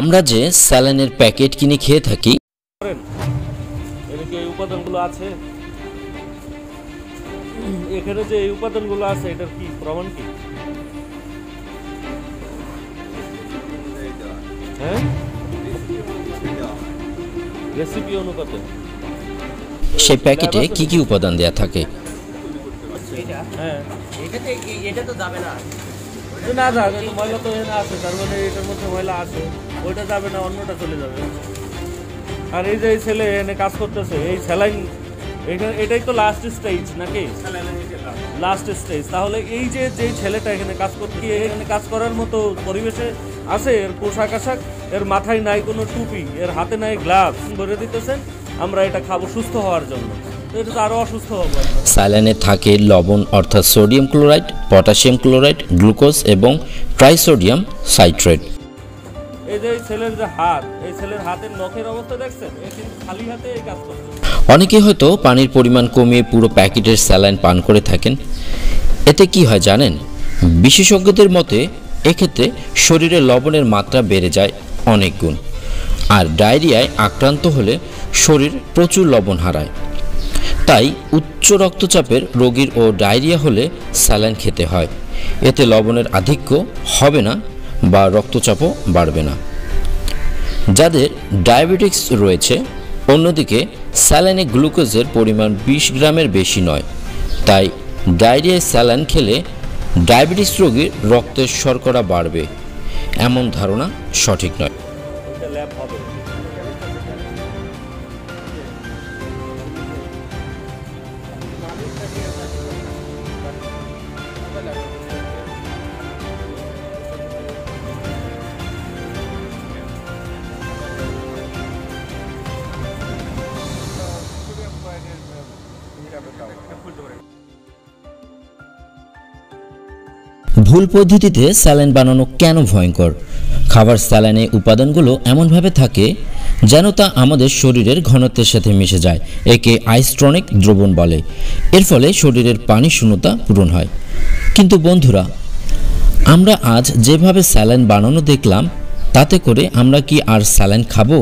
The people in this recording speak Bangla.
আমরা যে স্যালাইনের প্যাকেট কিনে খেয়ে থাকি, এই উপাদানগুলো আছে এখানে, যে এই উপাদানগুলো আছে এটার কি প্রমাণ কি? হ্যাঁ, রেসিপি অনুপাতে সেই প্যাকেটে কি কি উপাদান দেয়া থাকে? হ্যাঁ, এটা তো যাবে না, না যাবে, ময়লা তো এখানে আছে, তার মানে এটার মধ্যে ময়লা আছে, ওইটা যাবে না, অন্যটা চলে যাবে। আর এই যে এই ছেলে এনে কাজ করতেছে, এই স্যালাইন এটাই তো লাস্ট স্টেজ নাকি? Last stage. তাহলে এই যে ছেলেটা এখানে কাজ করতে, এখানে কাজ করার মতো পরিবেশে আছে? এর পোশাক আশাক, এর মাথায় নাই কোনো টুপি, এর হাতে নাই গ্লাভস, ভরে দিতেছেন আমরা এটা খাবো সুস্থ হওয়ার জন্য, এটা তো আরো অসুস্থ হবে। স্যালাইনে থাকে লবণ অর্থাৎ sodium chloride, potassium chloride, glucose এবং ট্রাইসোডিয়াম সাইট্রেট। এই যে ছেলের যে হাত, এই ছেলের হাতের নখের অবস্থা দেখছেন, এ কিন্তু খালি হাতে এই কাজ করছে। অনেকে হয়তো পানির পরিমাণ কমিয়ে পুরো প্যাকেটের স্যালাইন পান করে থাকেন। এতে কি হয় জানেন? বিশেষজ্ঞদের মতে এক্ষেত্রে শরীরে লবণের মাত্রা বেড়ে যায় অনেক গুণ, আর ডায়রিয়ায় আক্রান্ত হলে শরীর প্রচুর লবণ হারায়। তাই উচ্চ রক্তচাপের রোগীর ও ডায়রিয়া হলে স্যালাইন খেতে হয়। এতে লবণের আধিক্য হবে না বা রক্তচাপও বাড়বে না। যাদের ডায়াবেটিক্স রয়েছে, অন্যদিকে স্যালাইনে গ্লুকোজের পরিমাণ 20 গ্রামের বেশি নয়, তাই ডায়রিয়ায় স্যালাইন খেলে ডায়াবেটিস রোগীর রক্তের শর্করা বাড়বে, এমন ধারণা সঠিক নয়। ভুল পদ্ধতিতে স্যালাইন বানানো কেন ভয়ঙ্কর? খাবার স্যালাইনে উপাদানগুলো এমনভাবে থাকে যেন তা আমাদের শরীরের ঘনত্বের সাথে মিশে যায়। একে আইস্ট্রনিক দ্রবণ বলে। এর ফলে শরীরের পানি শূন্যতা পূরণ হয়। কিন্তু বন্ধুরা, আমরা আজ যেভাবে স্যালাইন বানানো দেখলাম, তাতে করে আমরা কি আর স্যালাইন খাবো?